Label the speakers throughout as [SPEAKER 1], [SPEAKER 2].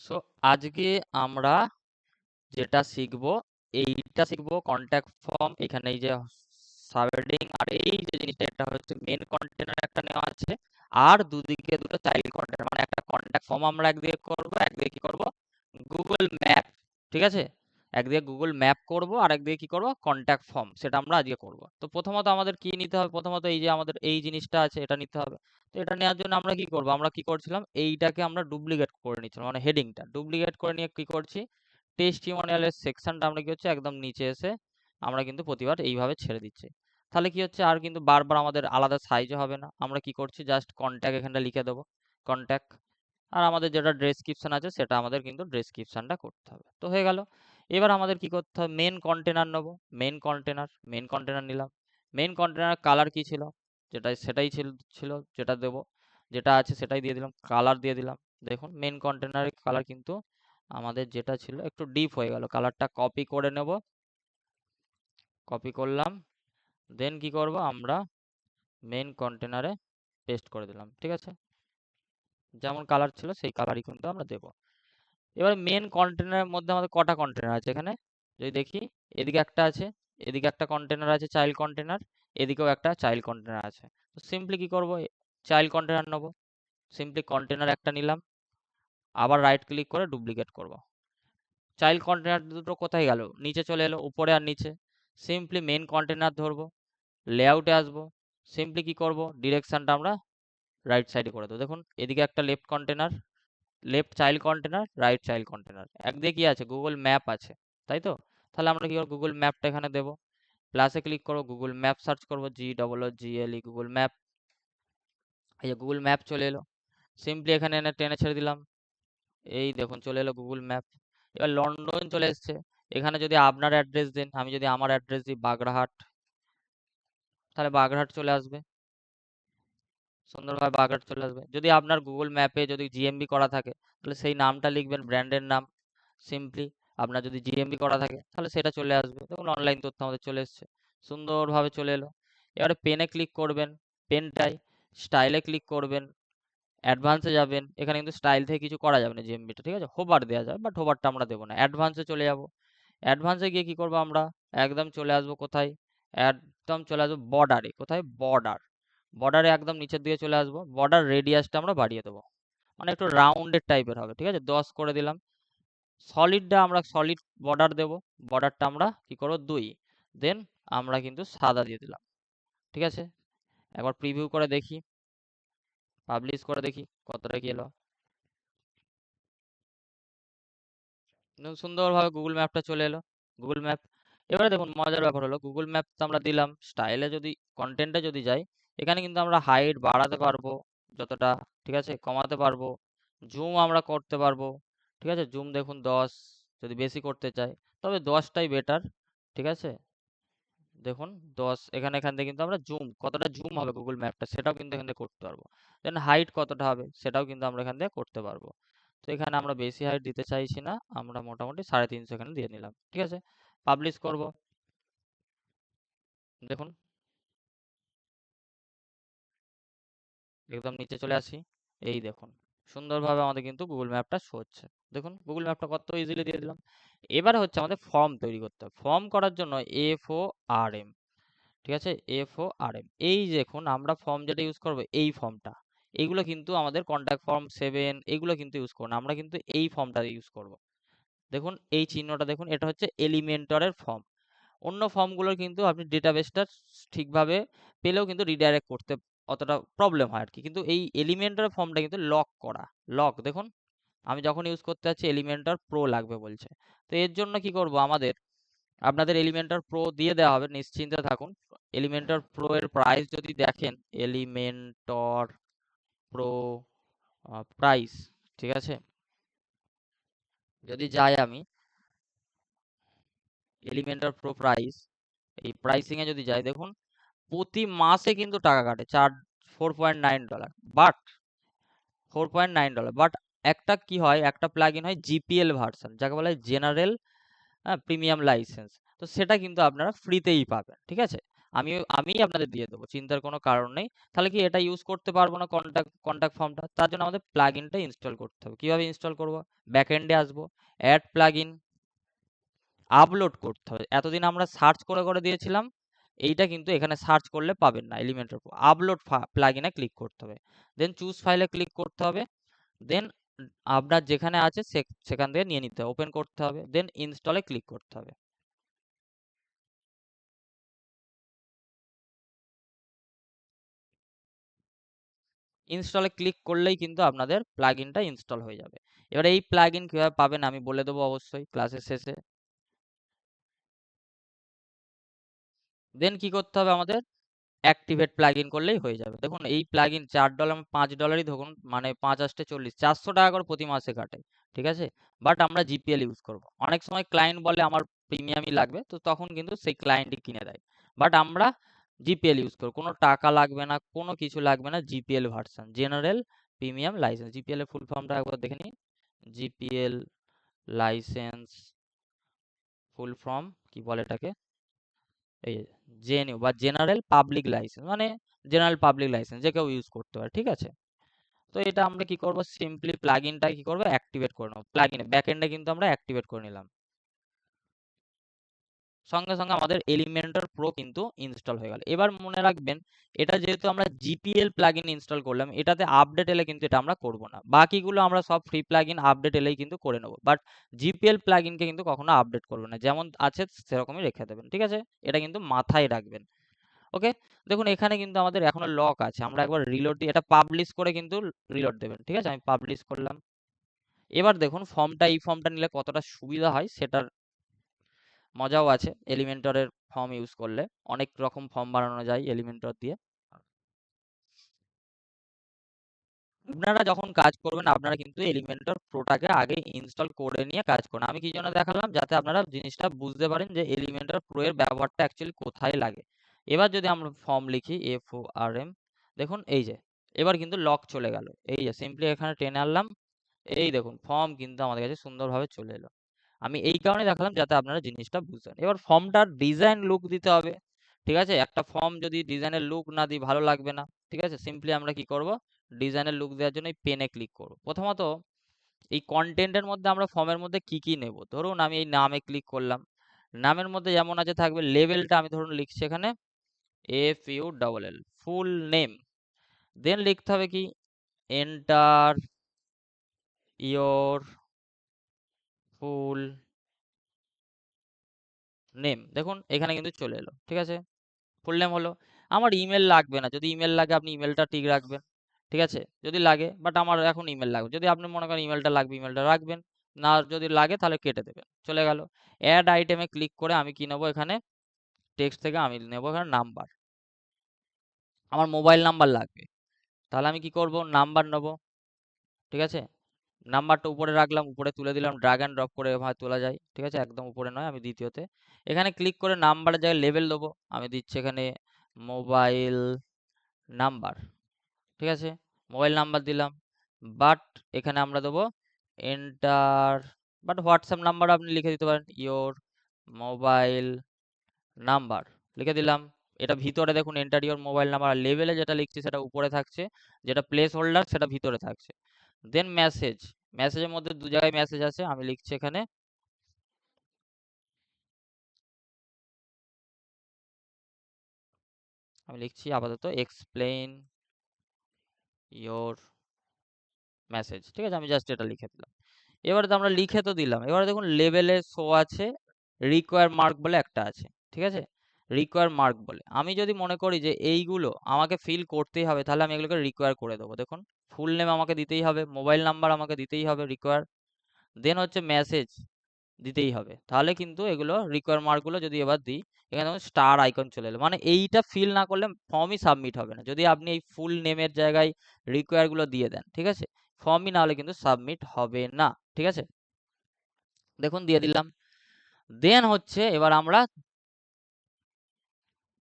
[SPEAKER 1] So আজকে আমরা যেটা শিখবো এইটা শিখবো কন্ট্যাক্ট ফর্ম। এখানে এই যে সাবহেডিং আর এই যে জিনিসটা, এটা হচ্ছে মেন কন্টেনার একটা নেওয়া আছে, আর দুদিকে দুটো চাইল্ড কন্টেনার, মানে একটা কন্ট্যাক্ট ফর্ম আমরা একদিকে করব, একদিকে কি করব, গুগল ম্যাপ। ঠিক আছে, একদিকে গুগল ম্যাপ করব আর একদিকে কি করব, কন্ট্যাক্ট ফর্ম, সেটা আমরা আজকে করব। তো প্রথমত আমাদের কি নিতে হবে, প্রথমত এই যে আমাদের এই জিনিসটা আছে এটা নিতে হবে। তো এটা নেওয়ার জন্য আমরা কি করব, আমরা কি করছিলাম, এইটাকে আমরা ডুপ্লিকেট করে নিচ্ছিলাম, মানে হেডিংটা ডুপ্লিকেট করে নিয়ে কি করছি, টেস্টিমোনিয়ালের সেকশনটা আমরা কি হচ্ছে একদম নিচে এসে আমরা কিন্তু প্রতিবার এইভাবে ছেড়ে দিচ্ছি। তাহলে কি হচ্ছে, আর কিন্তু বারবার আমাদের আলাদা সাইজও হবে না। আমরা কি করছি, জাস্ট কন্ট্যাক্ট এখানটা লিখে দেবো, কন্ট্যাক্ট, আর আমাদের যেটা ডেসক্রিপশন আছে সেটা আমাদের কিন্তু ডেসক্রিপশনটা করতে হবে। তো হয়ে গেল। এবার আমাদের কি করতে হবে, মেন কন্টেনার নেবো, মেন কন্টেনার নিলাম। মেন কন্টেনার কালার কি ছিল, যেটা সেটাই ছিল যেটা দেবো, যেটা আছে সেটাই দিয়ে দিলাম, কালার দিয়ে দিলাম। দেখুন মেন কন্টেনারের কালার কিন্তু আমাদের যেটা ছিল একটু ডিপ হয়ে গেল, কালারটা কপি করে নেব, কপি করলাম, দেন কি করব, আমরা মেন কন্টেনারে পেস্ট করে দিলাম। ঠিক আছে, যেমন কালার ছিল সেই কালারই কিন্তু আমরা দেব। এবার মেন কন্টেনারের মধ্যে আমাদের কটা কন্টেনার আছে এখানে যদি দেখি, এদিকে একটা আছে, এদিকে একটা কন্টেনার আছে চাইল্ড কন্টেনার, এদিকেও একটা চাইল্ড কন্টেনার আছে। তো সিম্পলি কি করব, চাইল্ড কন্টেনার নেব, সিম্পলি কন্টেনার একটা নিলাম, আবার রাইট ক্লিক করে ডুপ্লিকেট করব। চাইল্ড কন্টেনার দুটো কোথায় গেল, নিচে চলে এলো, উপরে আর নিচে। সিম্পলি মেন কন্টেনার ধরবো, লেআউটে আসবো, সিম্পলি কি করব, ডিরেকশনটা আমরা রাইট সাইডে করে দেবো। দেখুন এদিকে একটা left container, left child container, right child container, একদিকে কি আছে, গুগল ম্যাপ আছে, তাই তো। তাহলে আমরা কি করবো, গুগল ম্যাপটা এখানে দেবো, প্লাসে ক্লিক করবো, গুগল ম্যাপ সার্চ করবো, GOOGLE গুগল ম্যাপ। এই যে গুগল ম্যাপ চলে এলো, সিম্পলি এখানে এনে টেনে ছেড়ে দিলাম, এই দেখুন চলে এলো গুগল ম্যাপ। এবার লন্ডন চলে এসছে, এখানে যদি আপনার অ্যাড্রেস দিন, আমি যদি আমার অ্যাড্রেস দিই বাগড়াহাট, তাহলে বাগড়াহাট চলে আসবে, সুন্দরভাবে বাগড়াহাট চলে আসবে। যদি আপনার গুগল ম্যাপে যদি জিএমবি করা থাকে তাহলে সেই নামটা লিখবেন, ব্র্যান্ডের নাম, সিম্পলি। আপনার যদি জিএমবি করা থাকে তাহলে সেটা চলে আসবে। দেখুন অনলাইন তথ্য আমাদের চলে এসছে, সুন্দরভাবে চলে এলো। এবারে পেনে ক্লিক করবেন, পেনটাই, স্টাইলে ক্লিক করবেন, অ্যাডভান্সে যাবেন। এখানে কিন্তু স্টাইল থেকে কিছু করা যাবে না, জিএমবিটা, ঠিক আছে, হোভার দেওয়া যাবে, বাট হোভারটা আমরা দেবো না। অ্যাডভান্সে চলে যাব, অ্যাডভান্সে গিয়ে কি করবো, আমরা একদম চলে আসবো কোথায়, একদম চলে আসবো বর্ডারে, কোথায়, বর্ডার, বর্ডারে একদম নিচের দিকে চলে আসবো, বর্ডার রেডিয়াসটা আমরা বাড়িয়ে দেবো, মানে একটু রাউন্ডের টাইপের হবে। ঠিক আছে, 10 করে দিলাম। সলিডটা আমরা সলিড বর্ডার দেব, বর্ডারটা আমরা কি করবো, 2, দেন আমরা কিন্তু সাদা দিয়ে দিলাম। ঠিক আছে, একবার প্রিভিউ করে দেখি, পাবলিশ করে দেখি কতটা কি এলো। সুন্দরভাবে গুগল ম্যাপটা চলে এলো, গুগল ম্যাপ। এবারে দেখুন মজার ব্যাপার হলো, গুগল ম্যাপ তো আমরা দিলাম, স্টাইলে যদি কন্টেন্টে যদি যাই, এখানে কিন্তু আমরা হাইট বাড়াতে পারবো যতটা, ঠিক আছে, কমাতে পারবো, জুম আমরা করতে পারবো। ঠিক আছে, জুম দেখুন 10, যদি বেশি করতে চাই তবে 10টাই বেটার। ঠিক আছে, দেখুন 10, এখান থেকে কিন্তু আমরা জুম, কতটা জুম হবে গুগল ম্যাপটা সেটাও কিন্তু এখান থেকে করতে পারবো। দেন হাইট কতটা হবে সেটাও কিন্তু আমরা এখান থেকে করতে পারবো। তো এখানে আমরা বেশি হাইট দিতে চাইছি না, আমরা মোটামুটি 350 এখানে দিয়ে নিলাম। ঠিক আছে, পাবলিশ করব। দেখুন একদম নিচে চলে আসি, এই দেখুন সুন্দরভাবে আমাদের কিন্তু গুগল ম্যাপটা শো হচ্ছে। দেখুন গুগল ম্যাপটা কত ইজিলি দিয়ে দিলাম। এবারে হচ্ছে আমাদের ফর্ম তৈরি করতে হবে। ফর্ম করার জন্য FORM, ঠিক আছে, FORM, এই দেখুন আমরা ফর্ম যেটা ইউজ করব এই ফর্মটা, এইগুলো কিন্তু আমাদের কন্ট্যাক্ট ফর্ম 7 এগুলো কিন্তু ইউজ করব না, আমরা কিন্তু এই ফর্মটা ইউজ করব। দেখুন এই চিহ্নটা দেখুন, এটা হচ্ছে এলিমেন্টরের ফর্ম। অন্য ফর্মগুলোর কিন্তু আপনি ডেটাবেসটা ঠিকভাবে পেলেও কিন্তু রিডাইরেক্ট করতে অতটা প্রবলেম হয় আর কি, কিন্তু এই এলিমেন্টরের ফর্মটা কিন্তু লক করা, লক। দেখুন আমি যখন ইউজ করতে যাচ্ছি এলিমেন্টর প্রো লাগবে বলছে। তো এর জন্য কি করব, আমাদের আপনাদের এলিমেন্টর প্রো দিয়ে দেওয়া হবে, নিশ্চিন্তে থাকুন। এলিমেন্টর প্রো এর প্রাইস যদি দেখেন, এলিমেন্টর প্রো প্রাইস, ঠিক আছে, যদি যাই আমি এলিমেন্টর প্রো প্রাইস, এই প্রাইসিং এ যদি যাই, দেখুন প্রতি মাসে কিন্তু টাকা কাটে $4.9, বাট $4.9, বাট একটা কি হয়, একটা প্লাগ ইন হয় জিপিএল ভার্সন, যাকে বলা হয় জেনারেল প্রিমিয়াম লাইসেন্স। তো সেটা কিন্তু আপনারা ফ্রিতেই পাবেন। ঠিক আছে, আমি আমি আপনাদের দিয়ে দেবো, চিন্তার কোনো কারণ নেই। তাহলে কি এটা ইউজ করতে পারবো না কন্ট্যাক্ট ফর্মটা? তার জন্য আমাদের প্লাগইনটা ইনস্টল করতে হবে। কিভাবে ইনস্টল করব? ব্যাকএন্ডে আসবো, অ্যাড প্লাগইন, আপলোড করতে হবে। এতদিন আমরা সার্চ করে করে দিয়েছিলাম, এইটা কিন্তু এখানে সার্চ করলে পাবেন না এলিমেন্টের উপর। আপলোড প্লাগইনে ক্লিক করতে হবে, দেন চুজ ফাইলে ক্লিক করতে হবে, দেন আপনার যেখানে আছে সেখান থেকে নিয়ে নিতে হবে, ওপেন করতে হবে, দেন ইনস্টলে ক্লিক করতে হবে। ইনস্টলে ক্লিক করলেই কিন্তু আপনাদের প্লাগইনটা ইনস্টল হয়ে যাবে। এবার এই প্লাগইন কিভাবে পাবেন আমি বলে দেবো অবশ্যই ক্লাসের শেষে। দেন কি করতে হবে আমাদের? অ্যাক্টিভেট প্লাগইন করলেই হয়ে যাবে। দেখুন এই প্লাগইন $4 $5 ধরুন, মানে 5 × 8 = 40, 400 টাকা করে প্রতি মাসে কাটে, ঠিক আছে? বাট আমরা জিপিএল ইউজ করব। অনেক সময় ক্লায়েন্ট বলে আমার প্রিমিয়ামই লাগবে, তো তখন কিন্তু সেই ক্লায়েন্টই কিনে দেয়। বাট আমরা জিপিএল ইউজ করব, কোনো টাকা লাগবে না, কোনো কিছু লাগবে না। GPL version, general premium licence. GPL এর ফুল ফর্মটা একবার দেখে নিই। জিপিএল লাইসেন্স ফুল ফর্ম কি বলে এটাকে? এই জেএনইউ বা জেনারেল পাবলিক লাইসেন্স, মানে জেনারেল পাবলিক লাইসেন্স যে কেউ ইউজ করতে পারে, ঠিক আছে? তো এটা আমরা কি করব? সিম্পলি প্লাগইনটা কি করব? অ্যাক্টিভেট করে নেব। প্লাগইনে ব্যাকএন্ডে কিন্তু আমরা অ্যাক্টিভেট করে নিলাম। সঙ্গে সঙ্গে আমাদের এলিমেন্টর প্রো কিন্তু ইনস্টল হয়ে গেল। এবার মনে রাখবেন, এটা যেহেতু আমরা জিপিএল প্লাগইন ইনস্টল করলাম, এটাতে আপডেট এলে কিন্তু এটা আমরা করব না। বাকিগুলো আমরা সব ফ্রি প্লাগইন আপডেট এলেই কিন্তু করে নেব, বাট জিপিএল প্লাগইনকে কিন্তু কখনো আপডেট করবে না, যেমন আছে সেরকমই রেখে দেবেন, ঠিক আছে? এটা কিন্তু মাথায় রাখবেন। ওকে, দেখুন এখানে কিন্তু আমাদের এখনো লক আছে। আমরা একবার রিলোড দিই, এটা পাবলিশ করে কিন্তু রিলোড দেবেন, ঠিক আছে? আমি পাবলিশ করলাম। এবার দেখুন এই ফর্মটা নিলে কতটা সুবিধা হয় সেটার মজাও আছে। এলিমেন্টরের ফর্ম ইউজ করলে অনেক রকম ফর্ম বানানো যায় এলিমেন্টর দিয়ে। আপনারা যখন কাজ করবেন আপনারা কিন্তু এলিমেন্টর প্রোটাকে আগে ইনস্টল করে নিয়ে কাজ করুন। আমি কি জন্য দেখালাম? যাতে আপনারা জিনিসটা বুঝতে পারেন যে এলিমেন্টর প্রো এর ব্যবহারটা অ্যাকচুয়ালি কোথায় লাগে। এবার যদি আমরা ফর্ম লিখি FORM, দেখুন এই যে এবার কিন্তু লক চলে গেল। এই যে সিম্পলি এখানে টেনে আনলাম, এই দেখুন ফর্ম কিন্তু আমাদের কাছে সুন্দরভাবে চলে এলো। আমি এই কারণে দেখালাম যাতে আপনারা জিনিসটা বুঝেন। এবার ফর্মটার ডিজাইন লুক দিতে হবে, ঠিক আছে? একটা ফর্ম যদি ডিজাইনের লুক না দিই ভালো লাগবে না, ঠিক আছে? সিম্পলি আমরা কি করব? ডিজাইনের লুক দেওয়ার জন্য এই পেনে ক্লিক করব। প্রথমত এই কন্টেন্টের মধ্যে আমরা ফর্মের মধ্যে কি কি নেব, ধরুন আমি এই নামে ক্লিক করলাম। নামের মধ্যে যেমন আছে থাকবে, লেভেলটা আমি ধরুন লিখছি এখানে FULL, ফুল নেম। দেন লিখতে হবে কি? Enter your full name. দেখুন এখানে কিন্তু চলে এলো, ঠিক আছে? ফুল নেম হলো। আমার ইমেল লাগবে না, যদি ইমেল লাগে আপনি ইমেলটা ঠিক রাখবেন, ঠিক আছে? যদি লাগে, বাট আমার এখন ইমেল লাগবে। যদি আপনি মনে করেন ইমেলটা লাগবে, ইমেলটা রাখবেন। না যদি লাগে তাহলে কেটে দেবেন, চলে গেল। অ্যাড আইটেমে ক্লিক করে আমি কি নেবো? এখানে টেক্সট থেকে আমি নেবো এখানে নাম্বার। আমার মোবাইল নাম্বার লাগবে, তাহলে আমি কি করব? নাম্বার নেবো, ঠিক আছে? নাম্বারটা উপরে রাখলাম, উপরে তুলে দিলাম, ড্রাগ অ্যান্ড ড্রপ করে এভাবে তোলা যায়, ঠিক আছে? একদম উপরে নয়, আমি দ্বিতীয়তে। এখানে ক্লিক করে নাম্বারের জায়গায় লেভেল দেবো। আমি দিচ্ছি এখানে মোবাইল নাম্বার, ঠিক আছে? মোবাইল নাম্বার দিলাম, বাট এখানে আমরা দেবো এন্টার, বাট হোয়াটসঅ্যাপ নাম্বার আপনি লিখে দিতে পারেন, ইওর মোবাইল নাম্বার লিখে দিলাম। এটা ভিতরে দেখুন এন্টার ইওর মোবাইল নাম্বার, আর লেভেলে যেটা লিখছি সেটা উপরে থাকছে, যেটা প্লেস হোল্ডার সেটা ভিতরে থাকছে। দেন মেসেজ, মেসেজের মধ্যে দু জায়গায় মেসেজ আছে, আমি লিখছি এখানে আপাতত এক্সপ্লেইন ইওর মেসেজ, ঠিক আছে? আমি জাস্ট এটা লিখে দিলাম। এবারে তো আমরা লিখে তো দিলাম, এবারে দেখুন লেভেলে শো আছে রিকোয়ার মার্ক বলে একটা আছে, ঠিক আছে? রিকোয়ার মার্ক বলে আমি যদি মনে করি যে এইগুলো আমাকে ফিল করতেই হবে, তাহলে আমি এগুলোকে রিকোয়ার করে দেবো। দেখুন ফুল নেম আমাকে দিতেই হবে, মোবাইল নাম্বার আমাকে দিতেই হবে রিকোয়ার, দেন হচ্ছে মেসেজ দিতেই হবে। তাহলে কিন্তু এগুলো রিকোয়ার মার্কগুলো যদি এবার দিই, এখানে দেখুন স্টার আইকন চলে এলো, মানে এইটা ফিল না করলে ফর্মই সাবমিট হবে না, যদি আপনি এই ফুল নেমের জায়গায় রিকোয়ারগুলো দিয়ে দেন, ঠিক আছে? ফর্মই না হলে কিন্তু সাবমিট হবে না, ঠিক আছে? দেখুন দিয়ে দিলাম। দেন হচ্ছে এবার আমরা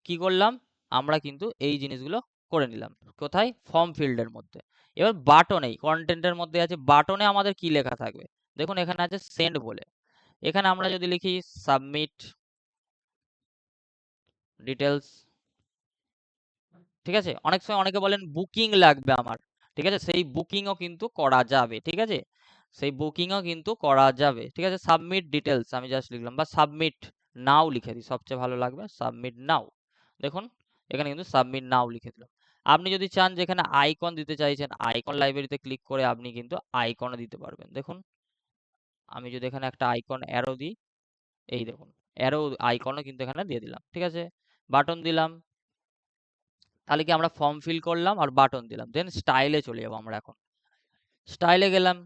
[SPEAKER 1] কি করলাম? আমরা কিন্তু এই জিনিসগুলো করে নিলাম। কোথায়? ফর্ম ফিল্ডের মধ্যে। এবার বাটনেই কন্টেন্টের মধ্যে আছে, বাটনে আমাদের কি লেখা থাকবে? দেখুন এখানে আছে সেন্ড বলে। এখানে আমরা যদি লিখি সাবমিট ডিটেলস, ঠিক আছে? অনেক সময় অনেকে বলেন বুকিং লাগবে আমার, ঠিক আছে? সেই বুকিংও কিন্তু করা যাবে, ঠিক আছে? সেই বুকিংও কিন্তু করা যাবে, ঠিক আছে? সাবমিট ডিটেলস আমি জাস্ট লিখলাম, বা সাবমিট নাও লিখে দিই, সবচেয়ে ভালো লাগবে সাবমিট নাও। দেখুন এখানে কিন্তু সাবমিট নাও লিখে দিলাম। আপনি যদি চান যে এখানে আইকন দিতে চাইছেন, আইকন লাইব্রেরিতে ক্লিক করে আপনি কিন্তু আইকনও দিতে পারবেন। দেখুন আমি যদি এখানে একটা আইকন অ্যারো দিই, এই দেখুন অ্যারো আইকনও কিন্তু এখানে দিয়ে দিলাম, ঠিক আছে? বাটন দিলাম, তাহলে কি আমরা ফর্ম ফিল করলাম আর বাটন দিলাম, দেন স্টাইলে চলে যাবো আমরা এখন। স্টাইলে গেলাম,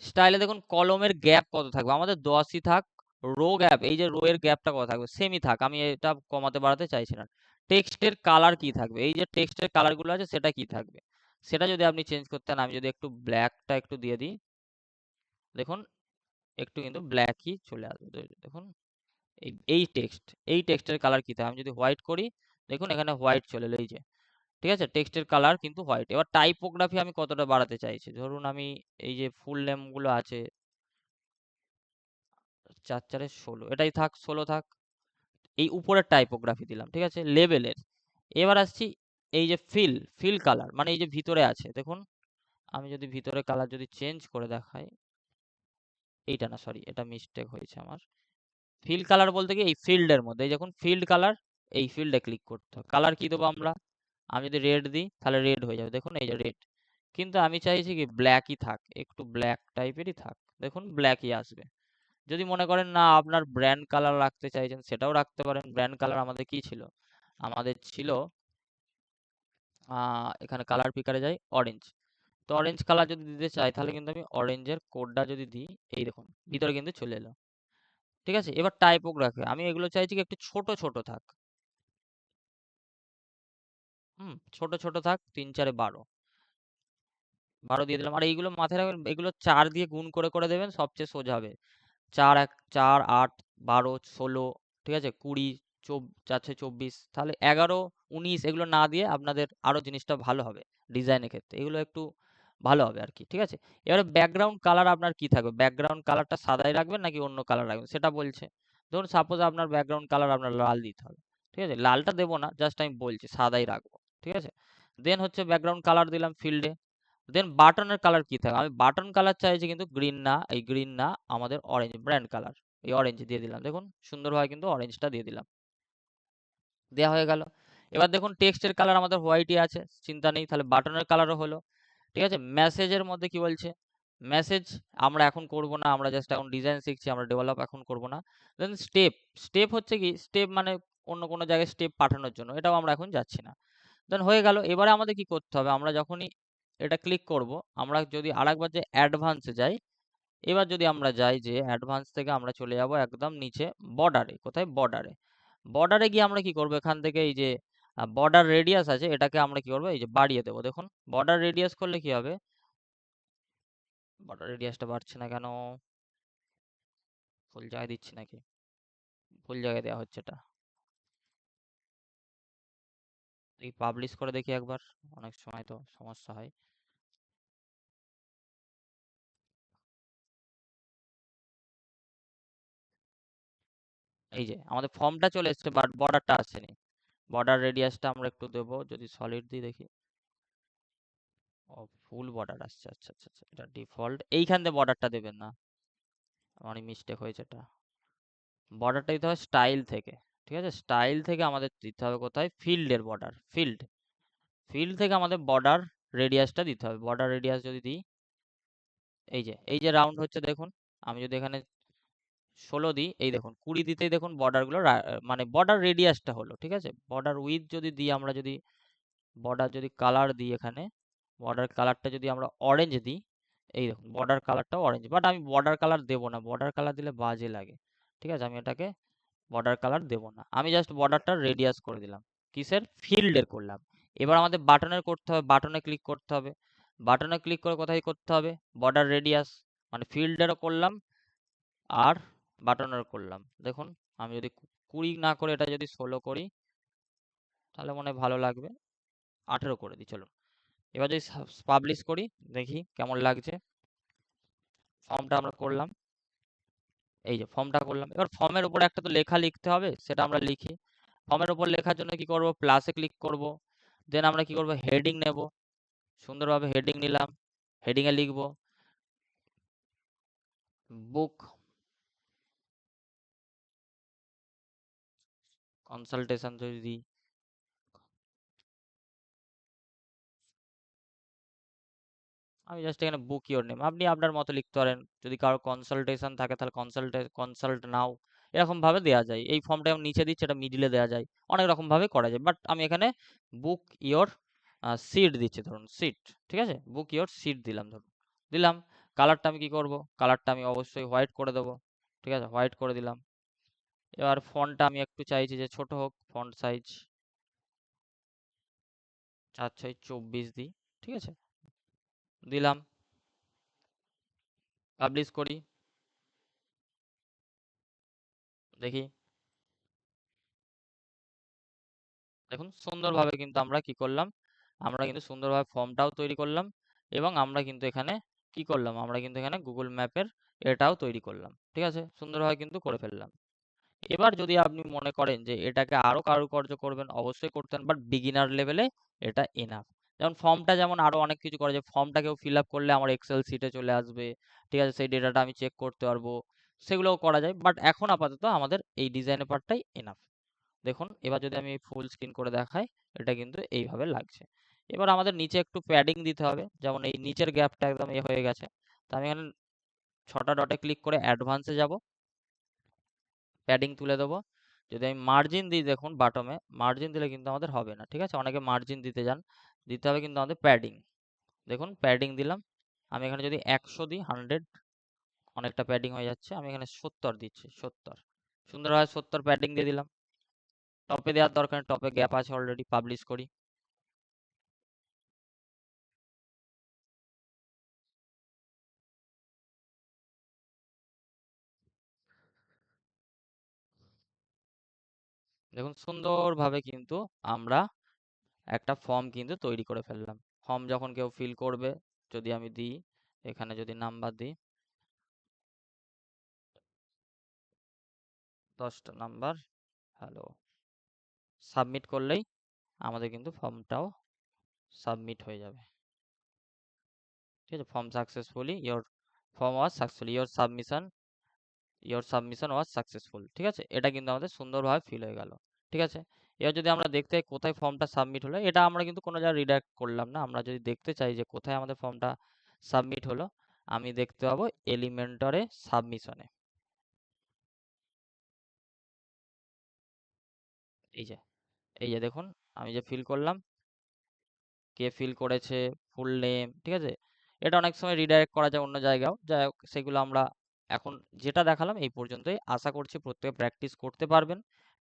[SPEAKER 1] স্টাইলে দেখুন কলমের গ্যাপ কত থাকবে, আমাদের 10ই থাক। রো গ্যাপ, এই যে রো এর গ্যাপটা কত থাকবে, সেমই থাক, আমি এটা কমাতে বাড়াতে চাইছি না। টেক্সটের কালার কি থাকবে, এই যে টেক্সটের কালার গুলো আছে সেটা কি থাকবে, সেটা যদি আপনি চেঞ্জ করতে চান, আমি যদি একটু ব্ল্যাকটা একটু দিয়ে দিই, দেখুন একটু কিন্তু ব্ল্যাকই চলে আসবে। দেখুন এই টেক্সট, এই টেক্সটের কালার কি থাকে, আমি যদি হোয়াইট করি, দেখুন এখানে হোয়াইট চলে এলো, এই যে ঠিক আছে, টেক্সটের কালার কিন্তু হোয়াইট। এবার টাইপোগ্রাফি আমি কতটা বাড়াতে চাইছি, ধরুন আমি এই যে ফুল নেম গুলো আছে 4 4 16, এটাই থাক, 16 থাক। এই উপরের টাইপোগ্রাফি দিলাম, ঠিক আছে, লেভেলের। এবার আসছি এই যে ফিল, ফিল কালার মানে এই যে ভিতরে আছে, দেখুন আমি যদি ভিতরে কালার যদি চেঞ্জ করে দেখাই, এইটা না সরি, এটা মিস্টেক হয়েছে আমার। ফিল কালার বলতে কি এই ফিল্ডের মধ্যে, এই দেখুন ফিল্ড কালার, এই ফিল্ডে ক্লিক করতে হবে। কালার কি দেবো আমরা, আমি যদি রেড দিই তাহলে রেড হয়ে যাবে, দেখুন এই যে রেড। কিন্তু আমি চাইছি কি ব্ল্যাকই থাক, একটু ব্ল্যাক টাইপেরই থাক, দেখুন ব্ল্যাকই আসবে। যদি মনে করেন না আপনার ব্র্যান্ড কালার রাখতে চাইছেন, সেটাও রাখতে পারেন। ব্র্যান্ড কালার আমাদের কি ছিল, আমাদের ছিল এখানে কালার পিকারে যাই, অরেঞ্জ। তো অরেঞ্জ কালার যদি দিতে চাই তাহলে কিন্তু আমি অরেঞ্জের কোডটা যদি দিই, এই দেখুন ভিতরে কিন্তু চলে এলো, ঠিক আছে? এবার টাইপোগ্রাফি আমি এগুলো চাইছি কি একটু ছোট ছোট থাক, ছোট ছোট থাক, 3 4 12, 12 দিয়ে দিলাম। আর এইগুলো মাথায় রাখবেন, এগুলো 4 দিয়ে গুণ করে করে দেবেন, সবচেয়ে সোজা হবে। 4 1 4 8 12 16, ঠিক আছে, 20, 4 4 24, তাহলে 11 19 এগুলো না দিয়ে আপনাদের আরো জিনিসটা ভালো হবে ডিজাইনের ক্ষেত্রে, এগুলো একটু ভালো হবে আর কি, ঠিক আছে? এবারে ব্যাকগ্রাউন্ড কালার আপনার কি থাকবে, ব্যাকগ্রাউন্ড কালারটা সাদাই রাখবেন নাকি অন্য কালার রাখবেন সেটা বলছে। ধরুন সাপোজ আপনার ব্যাকগ্রাউন্ড কালার আপনার লাল দিতে হবে, ঠিক আছে? লালটা দেবো না, জাস্ট আমি বলছি সাদাই রাখবো, ঠিক আছে? দেন হচ্ছে ব্যাকগ্রাউন্ড কালার দিলাম ফিল্ডে। দেন বাটনের কালার কি থাকবে, আমি বাটন কালার চাইছি কিন্তু গ্রিন না, এই গ্রিন না, আমাদের অরেঞ্জ ব্র্যান্ড কালার, এই অরেঞ্জ দিয়ে দিলাম, দেখুন সুন্দরভাবে কিন্তু অরেঞ্জটা দিয়ে দিলাম, দেওয়া হয়ে গেল। এবার দেখুন টেক্সটের কালার আমাদের হোয়াইটই আছে, চিন্তা নেই, তাহলে বাটনের কালারও হলো, ঠিক আছে? মেসেজের মধ্যে কি বলছে, মেসেজ আমরা এখন করব না, আমরা জাস্ট এখন ডিজাইন শিখছি, আমরা ডেভেলপ এখন করব না। দেন স্টেপ, স্টেপ হচ্ছে কি, স্টেপ মানে অন্য কোনো জায়গায় স্টেপ পাঠানোর জন্য, এটাও আমরা এখন যাচ্ছি না। দেন হয়ে গেল। এবারে আমাদের কি করতে হবে, আমরা যখনই এটা ক্লিক করব, আমরা যদি আরেকবার যে অ্যাডভান্সে যাই, এবার যদি আমরা যাই যে অ্যাডভান্স থেকে আমরা চলে যাব একদম নিচে বর্ডারে, কোথায় বর্ডারে, বর্ডারে গিয়ে আমরা কি করব, এখান থেকে এই যে বর্ডার রেডিয়াস আছে এটাকে আমরা কি করব, এই যে বাড়িয়ে দেবো। দেখুন বর্ডার রেডিয়াস করলে কি হবে, বর্ডার রেডিয়াসটা বাড়ছে না কেন, ভুল জায়গায় দিচ্ছি নাকি, ভুল জায়গায় দেওয়া হচ্ছে এটা, এই পাবলিশ করে দেখি একবার, অনেক সময় তো সমস্যা হয়। এই যে আমাদের ফর্মটা চলে এসেছে বাট বর্ডারটা আসেনি। বর্ডার রেডিয়াসটা আমরা একটু দেবো, যদি সলিড দিই দেখি, ও ফুল বর্ডার আসছে, আচ্ছা আচ্ছা আচ্ছা, এটা ডিফল্ট, এইখান দিয়ে বর্ডারটা দেবেন না, অনেক মিস্টেক হয়েছে এটা। বর্ডারটা দিতে হবে স্টাইল থেকে, ঠিক আছে? স্টাইল থেকে আমাদের দিতে হবে কোথায়, ফিল্ডের বর্ডার, ফিল্ড, ফিল্ড থেকে আমাদের বর্ডার রেডিয়াসটা দিতে হবে। বর্ডার রেডিয়াস যদি দিই, এই যে রাউন্ড হচ্ছে দেখুন, আমি যদি এখানে 16 দিই, এই দেখুন 20 দিতেই দেখুন বর্ডার গুলো মানে বর্ডার রেডিয়াসটা হলো, ঠিক আছে? বর্ডার উইথ যদি দিই, আমরা যদি বর্ডার যদি কালার দিই, এখানে বর্ডার কালারটা যদি আমরা অরেঞ্জ দিই, এই দেখুন বর্ডার কালারটাও অরেঞ্জ, বাট আমি বর্ডার কালার দেবো না, বর্ডার কালার দিলে বাজে লাগে, ঠিক আছে? আমি এটাকে বর্ডার কালার দেবো না, আমি জাস্ট বর্ডারটা রেডিয়াস করে দিলাম, কিসের, ফিল্ডের করলাম। এবার আমাদের বাটনের করতে হবে, বাটনে ক্লিক করতে হবে, বাটনে ক্লিক করে কোথায় করতে হবে, বর্ডার রেডিয়াস, মানে ফিল্ডেরও করলাম আর বাটনের করলাম। দেখুন আমি যদি 20 না করে এটা যদি 16 করি, তাহলে মনে হয় ভালো লাগবে, 18 করে দিই চলুন। এবার যদি পাবলিশ করি, দেখি কেমন লাগছে। ফর্মটা আমরা করলাম, এই যে ফর্মটা করলাম। এবার ফর্মের উপরে একটা তো লেখা লিখতে হবে, সেটা আমরা লিখি। ফর্মের উপর লেখার জন্য কি করব, প্লাসে ক্লিক করব। দেন আমরা কি করব, হেডিং নেব, সুন্দরভাবে হেডিং নিলাম, হেডিং এ লিখব বুক কনসালটেশন যদি দিই, আমি জাস্ট এখানে বুক ইওর নেম, আপনি আপনার মতো লিখতে পারেন, যদি কারো কনসালটেশন থাকে তাহলে কনসাল্ট নাও, এরকম ভাবে দেওয়া যায়। এই ফর্মটা আমি নিচে দিচ্ছি, এটা মিডিলে দেওয়া যায়, অনেক রকম ভাবে করা যায়, বাট আমি এখানে বুক ইওর সিট দিচ্ছি, ধরুন সিট, ঠিক আছে, বুক ইওর সিট দিলাম, ধরুন দিলাম। কালারটা আমি কি করব, কালারটা আমি অবশ্যই হোয়াইট করে দেবো, ঠিক আছে, হোয়াইট করে দিলাম। এবার ফন্টটা আমি একটু চাইছি যে ছোট হোক, ফন্ট সাইজ 4/6 দিই, ঠিক আছে, দিলাম, পাবলিশ করি, দেখি, দেখুন সুন্দরভাবে কিন্তু আমরা কি করলাম, আমরা কিন্তু সুন্দরভাবে ফর্মটাও তৈরি করলাম, এবং আমরা কিন্তু এখানে কি করলাম, আমরা কিন্তু এখানে গুগল ম্যাপের এটাও তৈরি করলাম, ঠিক আছে, সুন্দরভাবে কিন্তু করে ফেললাম। এবার যদি আপনি মনে করেন যে এটাকে আরো কারুকার্য করবেন, অবশ্যই করতেন, বাট বিগিনার লেভেলে এটা এনাফ। যেমন ফর্মটা যেমন আরো অনেক কিছু করা যায়, ফর্মটাকেও ফিল আপ করলে আমার এক্সেল শিটে চলে আসবে, ঠিক আছে, সেই ডেটাটা আমি চেক করতে পারবো, সেগুলোও করা যায়, বাট এখন আপাতত আমাদের এই ডিজাইনের পার্টটাই এনাফ। দেখুন এবার যদি আমি ফুল স্ক্রিন করে দেখাই, এটা কিন্তু এইভাবে লাগছে। এবার আমাদের নিচে একটু প্যাডিং দিতে হবে, যেমন এই নিচের গ্যাপটা একদম হয়ে গেছে, তো আমি এখানে 6টা ডটে ক্লিক করে অ্যাডভান্সে যাব, প্যাডিং তুলে দেবো। যদি আমি মার্জিন দিই, দেখুন বাটমে মার্জিন দিলে কিন্তু আমাদের হবে না, ঠিক আছে, অনেকে মার্জিন দিতে যান, দিতে হবে কিন্তু আমাদের প্যাডিং। দেখুন প্যাডিং দিলাম, আমি এখানে যদি 100 দিই, 100, অনেকটা প্যাডিং হয়ে যাচ্ছে, আমি এখানে 70 দিচ্ছি, 70, সুন্দরভাবে 70 প্যাডিং দিয়ে দিলাম। টপে দেওয়ার দরকার নেই, টপে গ্যাপ আছে অলরেডি, পাবলিশ করি। দেখুন সুন্দরভাবে কিন্তু আমরা একটা ফর্ম কিন্তু তৈরি করে ফেললাম। ফর্ম যখন কেউ ফিল করবে, যদি আমি দিই, এখানে যদি নাম্বার দিই 10টা নাম্বার, হ্যালো, সাবমিট করলেই আমাদের কিন্তু ফর্মটাও সাবমিট হয়ে যাবে, ঠিক আছে, form successfully your form was successful, your submission was successful, ঠিক আছে, এটা কিন্তু আমাদের সুন্দরভাবে ফিল হয়ে গেল, ঠিক আছে। এবার যদি আমরা দেখতে চাই কোথায় ফর্মটা সাবমিট হলো, এটা আমরা কিন্তু কোনো জায়গায় রিডাইরেক্ট করলাম না, আমরা যদি দেখতে চাই যে কোথায় আমাদের ফর্মটা সাবমিট হলো, আমি দেখতে পাবো এলিমেন্টরে সাবমিশনে, এই যে, এই যে দেখুন, আমি যে ফিল করলাম, কে ফিল করেছে, ফুল নেম, ঠিক আছে, এটা অনেক সময় রিডাইরেক্ট করা যায় অন্য জায়গাও, যাই হোক সেগুলো আমরা এখন যেটা দেখালাম এই পর্যন্তই, আশা করছি প্রত্যেকে প্র্যাকটিস করতে পারবেন,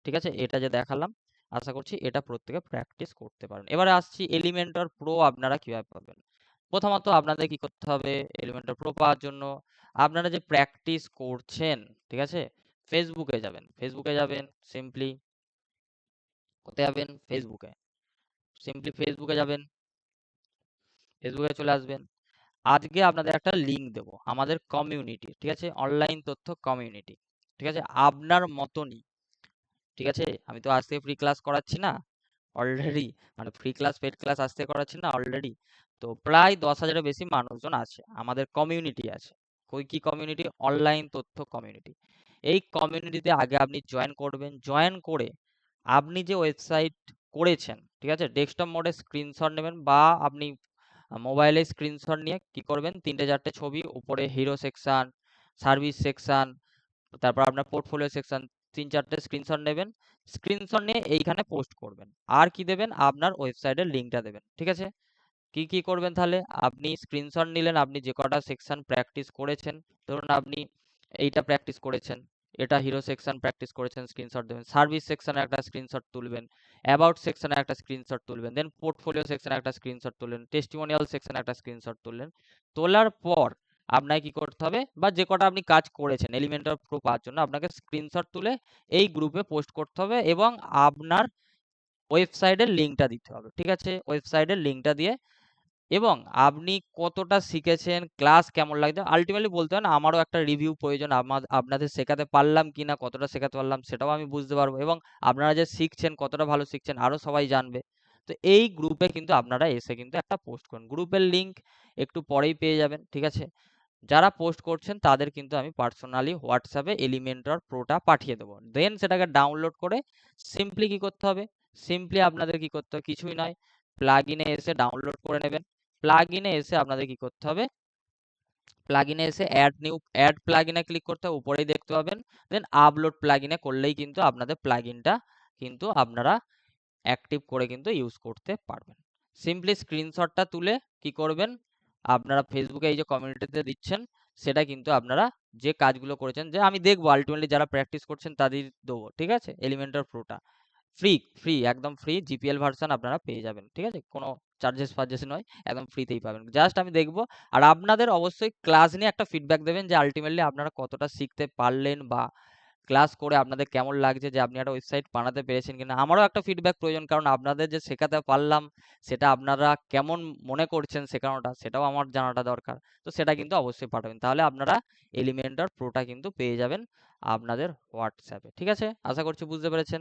[SPEAKER 1] ঠিক আছে, এটা যে দেখালাম আশা করছি এটা প্রত্যেকে প্র্যাকটিস করতে পারবেন। এবারে আসছি এলিমেন্টর প্রো আপনারা কিভাবে পাবেন। প্রথমত আপনাদের কি করতে হবে, এলিমেন্টর প্রো পাওয়ার জন্য আপনারা যে প্র্যাকটিস করছেন, ঠিক আছে, ফেসবুকে যাবেন সিম্পলি, কোথায় যাবেন, ফেসবুকে যাবেন, ফেসবুকে চলে আসবেন। আজকে আপনাদের একটা লিংক দেবো আমাদের কমিউনিটি, ঠিক আছে, অনলাইন তথ্য কমিউনিটি, ঠিক আছে, আপনার মতনই, ঠিক আছে, আমি তো আজকে ফ্রি ক্লাস করাচ্ছি না অলরেডি, মানে ফ্রি ক্লাস পেড ক্লাস আজকে করাচ্ছি না অলরেডি, তো প্রায় 10,000-এর বেশি মানুষজন আছে, আমাদের কমিউনিটি আছে। কি কমিউনিটি, অনলাইন তথ্য কমিউনিটি। এই কমিউনিটিতে আগে আপনি জয়েন করবেন, জয়েন করে আপনি যে ওয়েবসাইট করেছেন, ঠিক আছে, ডেস্কটপ মোডে স্ক্রিনশট নেবেন, বা আপনি মোবাইলে স্ক্রিনশট নিয়ে কি করবেন, 3টে 4টে ছবি, উপরে হিরো সেকশন, সার্ভিস সেকশন, তারপর আপনার পোর্টফোলিও সেকশন, 3-4টে স্ক্রিনশট নেবেন, স্ক্রিনশট নিয়ে এইখানে পোস্ট করবেন, আর কি দেবেন, আপনার ওয়েবসাইটের লিঙ্কটা দেবেন, ঠিক আছে। কি কি করবেন তাহলে, আপনি স্ক্রিনশট নিলেন, আপনি যে কটা সেকশন প্র্যাকটিস করেছেন, ধরুন আপনি এইটা প্র্যাকটিস করেছেন, এটা হিরো সেকশন প্র্যাকটিস করেছেন, স্ক্রিনশট দেবেন, সার্ভিস সেকশনে একটা স্ক্রিনশট তুলবেন, অ্যাবাউট সেকশনে একটা স্ক্রিনশট তুলবেন, দেন পোর্টফোলিও সেকশনে একটা স্ক্রিনশট তুললেন, টেস্টিমোনিয়াল সেকশনে একটা স্ক্রিনশট তুললেন। তোলার পর আপনাকে কি করতে হবে, বা যে কটা আপনি কাজ করেছেন এলিমেন্টর প্রো পাওয়ার জন্য, আপনাকে স্ক্রিনশট তুলে এই গ্রুপে পোস্ট করতে হবে, এবং আপনার ওয়েবসাইটের লিঙ্কটা দিতে হবে, ঠিক আছে, ওয়েবসাইটের লিঙ্কটা দিয়ে, এবং আপনি কতটা শিখেছেন, ক্লাস কেমন লাগছে, আলটিমেটলি বলতে হয় না, আমারও একটা রিভিউ প্রয়োজন, আপনাদের শেখাতে পারলাম কি না, কতটা শেখাতে পারলাম সেটাও আমি বুঝতে পারবো, এবং আপনারা যে শিখছেন কতটা ভালো শিখছেন আরো সবাই জানবে। তো এই গ্রুপে কিন্তু আপনারা এসে কিন্তু একটা পোস্ট করুন। গ্রুপের লিঙ্ক একটু পরেই পেয়ে যাবেন, ঠিক আছে? যারা পোস্ট করছেন তাদের কিন্তু আমি পার্সোনালি হোয়াটসঅ্যাপে এলিমেন্টর প্রোটা পাঠিয়ে দেবো। দেন সেটাকে ডাউনলোড করে সিম্পলি কি করতে হবে, সিম্পলি আপনাদের কি করতে হবে, কিছুই নয়, প্লাগ ইনে এসে ডাউনলোড করে নেবেন। প্লাগ ইনে এসে আপনাদের কি করতে হবে, প্লাগ ইনে এসে অ্যাড প্লাগ ইনে ক্লিক করতে হবে, উপরেই দেখতে পাবেন। দেন আপলোড প্লাগ ইনে করলেই কিন্তু আপনাদের প্লাগ ইনটা কিন্তু আপনারা অ্যাক্টিভ করে কিন্তু ইউজ করতে পারবেন। সিম্পলি স্ক্রিনশটটা তুলে কি করবেন, আপনারা ফেসবুকে এই যে কমিউনিটিতে দিচ্ছেন, সেটা কিন্তু আপনারা যে কাজগুলো করেছেন, যে আমি দেখবো আলটিমেটলি যারা প্র্যাকটিস করছেন তাদের দেবো, ঠিক আছে? এলিমেন্টর প্রোটা ফ্রি একদম ফ্রি জিপিএল ভার্সন আপনারা পেয়ে যাবেন, ঠিক আছে? কোনো চার্জেস ফার্জেস নয়, একদম ফ্রিতেই পাবেন। জাস্ট আমি দেখবো, আর আপনাদের অবশ্যই ক্লাস নিয়ে একটা ফিডব্যাক দেবেন যে আলটিমেটলি আপনারা কতটা শিখতে পারলেন, বা ক্লাস করে আপনাদের কেমন লাগছে, যে আপনি একটা ওয়েবসাইট বানাতে পেরেছেন কিনা। আমারও একটা ফিডব্যাক প্রয়োজন, কারণ আপনাদের যে শেখাতে পারলাম সেটা আপনারা কেমন মনে করছেন শেখানোটা, সেটাও আমার জানাটা দরকার। তো সেটা কিন্তু অবশ্যই পাঠাবেন, তাহলে আপনারা এলিমেন্টর প্রোটা কিন্তু পেয়ে যাবেন আপনাদের হোয়াটসঅ্যাপে, ঠিক আছে? আশা করছি বুঝতে পেরেছেন।